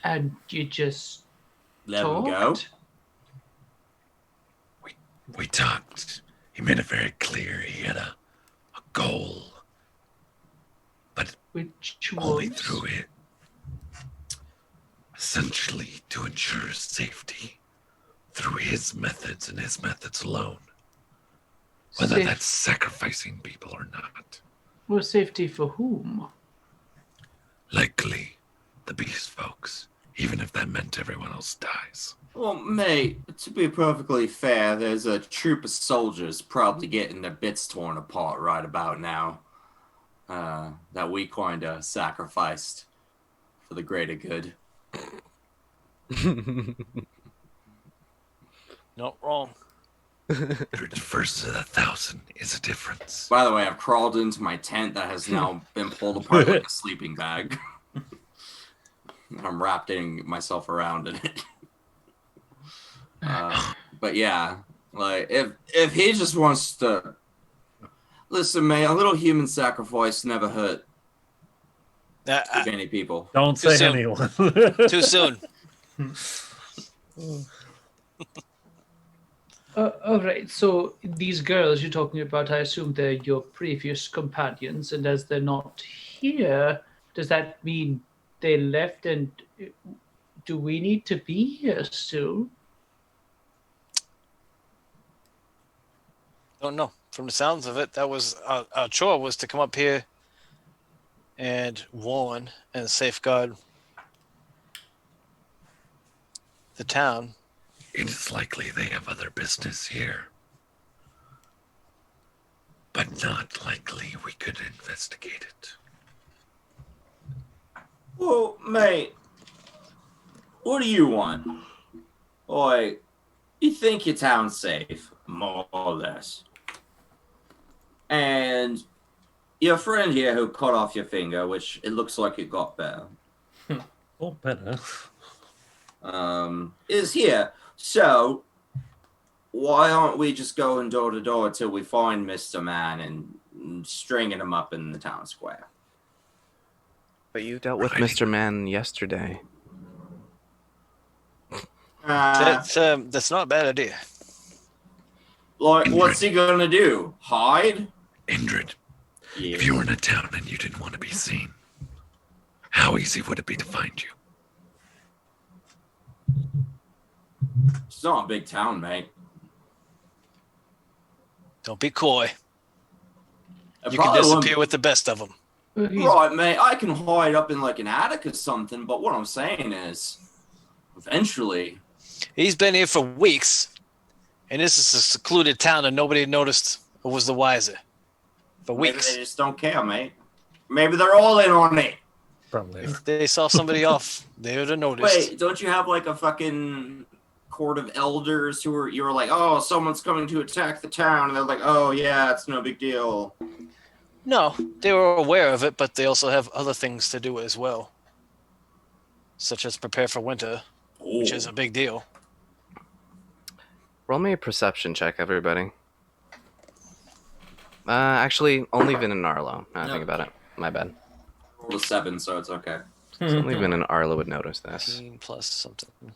E: and you just
C: Let him go.
E: talked.
H: We talked. He made it very clear he had a goal, but
E: Which
H: only
E: was
H: through it. Essentially, to ensure safety through his methods and his methods alone. Whether
E: Safe-
H: that's sacrificing people or not.
E: well, safety for whom?
H: Likely, the beast folks, even if that meant everyone else dies.
C: Well, mate, to be perfectly fair, there's a troop of soldiers probably getting their bits torn apart right about now. That we kinda sacrificed for the greater good.
B: Not wrong.
H: The first of 1,000 is a difference.
C: By the way, I've crawled into my tent that has now been pulled apart like a sleeping bag. I'm wrapping myself around in it. But yeah, like if he just wants to listen, man, a little human sacrifice never hurt many people.
G: Don't
B: Too
G: say
B: soon.
G: anyone.
B: Too soon.
E: All right. So these girls you're talking about, I assume they're your previous companions, and as they're not here, does that mean they left? And do we need to be here still?
B: Don't know. From the sounds of it, that was our chore was to come up here and warn and safeguard the town.
H: It is likely they have other business here. But not likely we could investigate it.
C: Well, mate, what do you want? Boy, you think your town's safe, more or less. And your friend here who cut off your finger, which it looks like it got better,
G: Oh, better.
C: is here. So, why aren't we just going door to door till we find Mr. Man and stringing him up in the town square?
A: But you dealt with
H: Right.
A: Mr. Man yesterday.
B: That's not a bad idea.
C: Like, what's he gonna do? Hide?
H: Indrid,
C: Yeah.
H: if you were in a town and you didn't want to be seen, how easy would it be to find you?
C: It's not a big town, mate.
B: Don't be coy.
C: It
B: You can
C: probably won't-
B: disappear with the best of them.
E: He's-
C: Right, mate. I can hide up in like an attic or something, but what I'm saying is, eventually,
B: He's been here for weeks, and this is a secluded town, and nobody noticed or was the wiser. For
C: maybe
B: weeks.
C: they just don't care, mate. Maybe they're all in on it.
G: Probably.
B: If they saw somebody off, they would have noticed.
C: Wait, don't you have like a fucking court of elders who you were like, oh, someone's coming to attack the town, and they're like, oh yeah, it's no big deal.
B: No, they were aware of it, but they also have other things to do as well, such as prepare for winter, which is a big deal.
A: Roll me a perception check, everybody. Actually, only Vin and Arlo. Now I think about it. My bad.
C: Rolled a 7, so it's okay.
A: So only Vin and Arlo would notice this.
B: 15 plus something.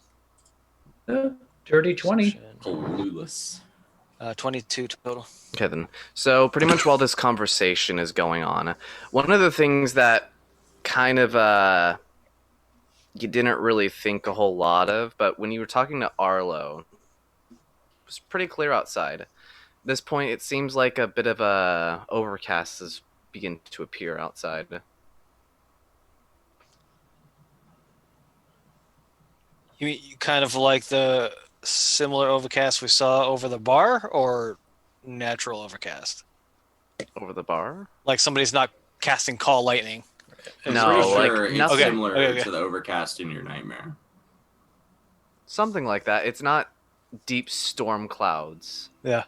E: Dirty 20.
C: Clueless.
B: 22 total.
A: Okay, then. So, pretty much while this conversation is going on, one of the things that kind of you didn't really think a whole lot of, but when you were talking to Arlo, it was pretty clear outside. At this point, it seems like a bit of a overcast is beginning to appear outside.
B: You mean kind of like the similar overcast we saw over the bar, or natural overcast?
A: Over the bar?
B: Like somebody's not casting call lightning.
C: I'm
A: No,
C: pretty
A: like,
C: sure it's
A: nothing-
C: similar
B: Okay.
C: to the overcast in your nightmare.
A: Something like that. It's not deep storm clouds.
B: Yeah.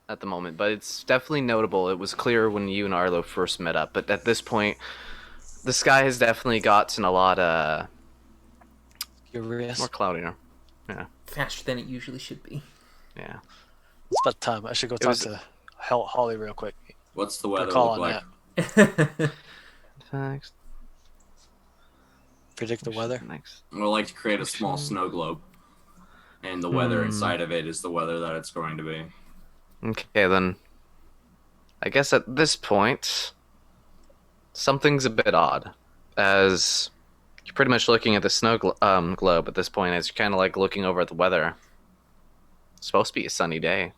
A: At the moment, but it's definitely notable. It was clear when you and Arlo first met up, but at this point, the sky has definitely gotten a lot
B: Curious.
A: more cloudier.
I: Faster than it usually should be.
A: Yeah.
B: It's about time. I should go talk
A: was-
B: to Holly real quick.
C: What's the
B: Put a
C: weather
B: call
C: look
B: on
C: like?
B: that.
A: Thanks.
B: Predict the weather.
A: Next.
C: I would like to create a small snow globe. And the weather inside of it is the weather that it's going to be.
A: Okay, then. I guess at this point, something's a bit odd, as you're pretty much looking at the snow globe at this point, as you're kind of like looking over at the weather. It's supposed to be a sunny day.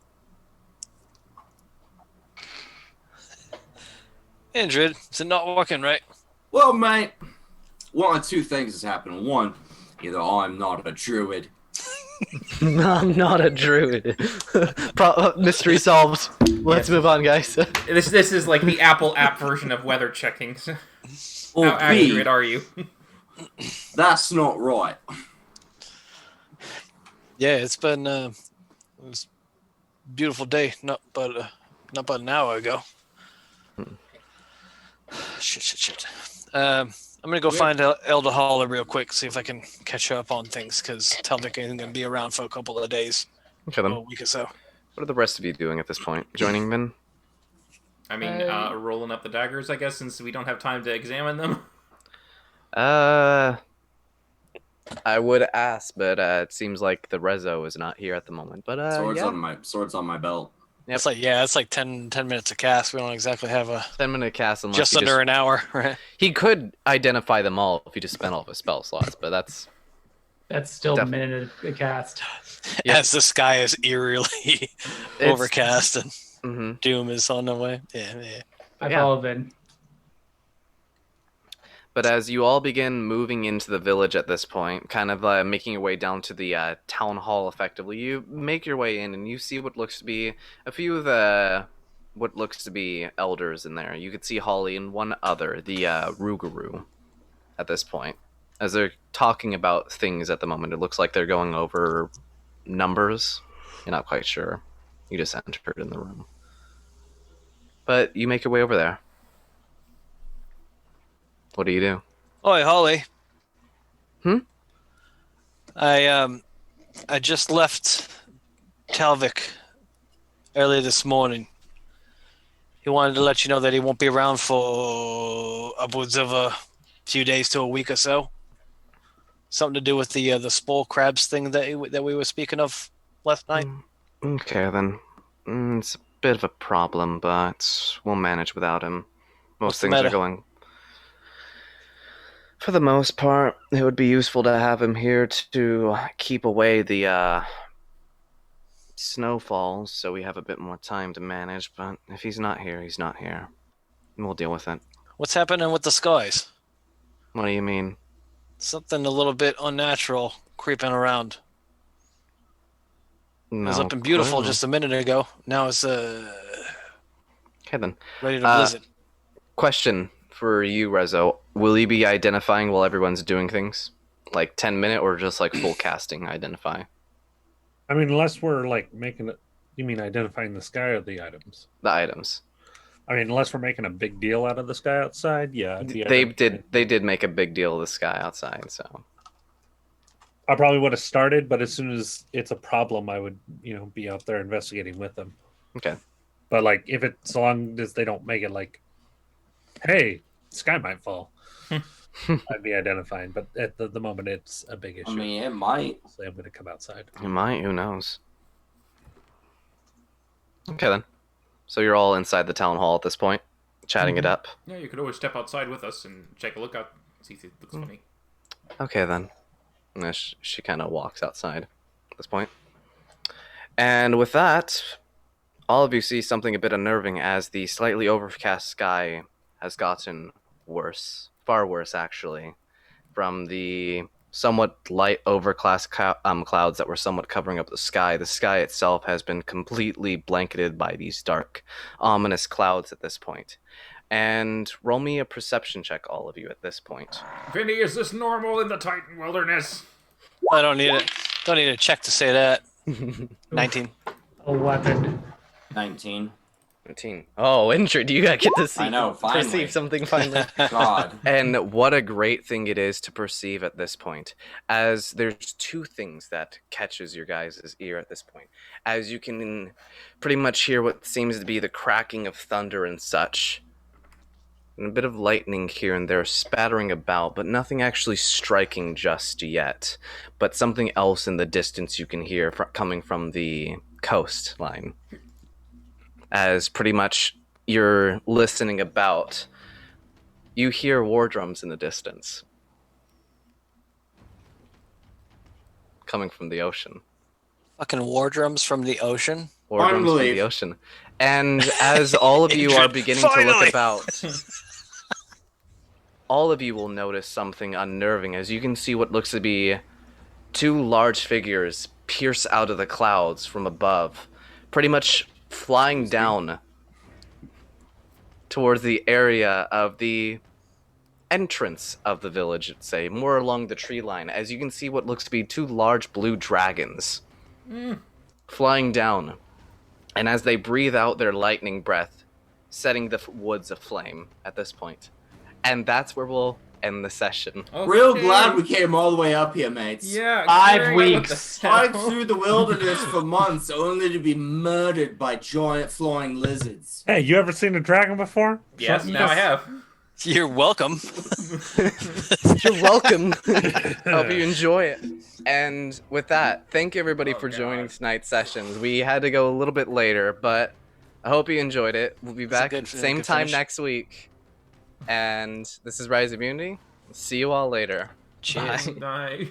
B: Indrid, is it not working right?
C: Well, mate, one of two things is happening. One, either I'm not a druid.
A: No, I'm not a druid. Mystery solved. Let's move on, guys.
F: This is like the Apple app version of weather checking.
C: Or
F: How
C: B,
F: accurate are you?
C: that's not right.
B: Yeah, it's been it was a beautiful day, not but an hour ago. Shit. I'm gonna go find Elder Holler real quick, see if I can catch her up on things, because Talvik isn't gonna be around for a couple of days,
A: Okay,
B: or a
A: then.
B: week or so.
A: What are the rest of you doing at this point? Joining Vin?
F: I mean, rolling up the daggers, I guess, since we don't have time to examine them.
A: I would ask, but it seems like the Rezo is not here at the moment. But
C: Swords
A: yeah,
C: on my belt.
B: It's like it's like 10 minutes of cast. We don't exactly have a
A: 10-minute cast unless
B: just
A: he
B: under an hour, right?
A: He could identify them all if he just spent all of his spell slots, but that's
E: That's still a
A: Def-
E: minute a cast.
A: Yeah.
B: As the sky is eerily overcast and
A: mhm.
B: doom is on the way. Yeah.
E: I
A: Yeah.
E: follow Vin.
A: But as you all begin moving into the village at this point, kind of making your way down to the town hall effectively, you make your way in and you see what looks to be a few of the what looks to be elders in there. You could see Holly and one other, the Rougarou, at this point. As they're talking about things at the moment, it looks like they're going over numbers. You're not quite sure. You just entered in the room. But you make your way over there. What do you do?
B: Oi, Holly.
A: Hmm?
B: I just left Talvik earlier this morning. He wanted to let you know that he won't be around for upwards of a few days to a week or so. Something to do with the spore crabs thing that we were speaking of last night.
A: Okay, then. It's a bit of a problem, but we'll manage without him. Most
B: What's the
A: things are
B: matter?
A: going. For the most part, it would be useful to have him here to keep away the snowfalls, so we have a bit more time to manage. But if he's not here, he's not here. We'll deal with it.
B: What's happening with the skies?
A: What do you mean?
B: Something a little bit unnatural creeping around.
A: No.
B: It was up and beautiful
A: clearly.
B: just a minute ago. Now it's
A: Okay then.
B: ready to blizzard.
A: Question for you, Rezo. Will you be identifying while everyone's doing things? Like 10-minute or just like full casting identify?
G: I mean, unless we're like making it. You mean identifying the sky or the items?
A: The items.
G: I mean, unless we're making a big deal out of the sky outside, yeah.
A: They did make a big deal of the sky outside, so
G: I probably would have started, but as soon as it's a problem, I would, be out there investigating with them.
A: okay.
G: But like, if it's so long as they don't make it like, hey, sky might fall, I'd be identifying. But at the moment, it's a big issue.
C: I mean, it might.
G: So I'm going to come outside.
A: It might, who knows? Okay then. So you're all inside the town hall at this point, chatting it up.
F: Yeah, you could always step outside with us and take a look out, see if it looks funny.
A: Okay then. And then she kind of walks outside at this point. And with that, all of you see something a bit unnerving as the slightly overcast sky has gotten worse. Far worse, actually. From the somewhat light overcast clouds that were somewhat covering up the sky itself has been completely blanketed by these dark, ominous clouds at this point. And roll me a perception check, all of you, at this point.
F: Vinny, is this normal in the Titan wilderness?
B: I don't need it. Don't need a check to say that. 19.
E: 11.
C: 19.
A: 13. Oh, Indrid, you get to see.
C: I know, finally.
A: Perceive something finally.
C: God.
A: And what a great thing it is to perceive at this point, as there's two things that catches your guys' ear at this point. As you can pretty much hear what seems to be the cracking of thunder and such, and a bit of lightning here and there spattering about, but nothing actually striking just yet. But something else in the distance you can hear coming from the coastline. As pretty much you're listening about, you hear war drums in the distance. Coming from the ocean.
B: Fucking war drums from the ocean.
A: War drums from
C: Finally.
A: the ocean. And as all of you are beginning to look
B: Finally.
A: about, all of you will notice something unnerving as you can see what looks to be two large figures pierce out of the clouds from above, pretty much flying down towards the area of the entrance of the village, let's say, more along the tree line, as you can see what looks to be two large blue dragons flying down. And as they breathe out their lightning breath, setting the woods aflame at this point. And that's where we'll end the session.
C: Real
F: Okay.
C: glad we came all the way up here, mates.
F: Yeah,
E: 5
F: great.
E: weeks.
C: Hiked through the wilderness for months only to be murdered by giant flying lizards.
G: Hey, you ever seen a dragon before?
F: Yes, now I have.
B: You're welcome.
A: You're welcome. Hope you enjoy it. And with that, thank you everybody for joining
F: God.
A: tonight's sessions. We had to go a little bit later, but I hope you enjoyed it. We'll be back
B: good-
A: same
B: good
A: time
B: finish.
A: next week. And this is Rise of Unity. See you all later.
B: Cheers.
A: Bye.
F: Bye.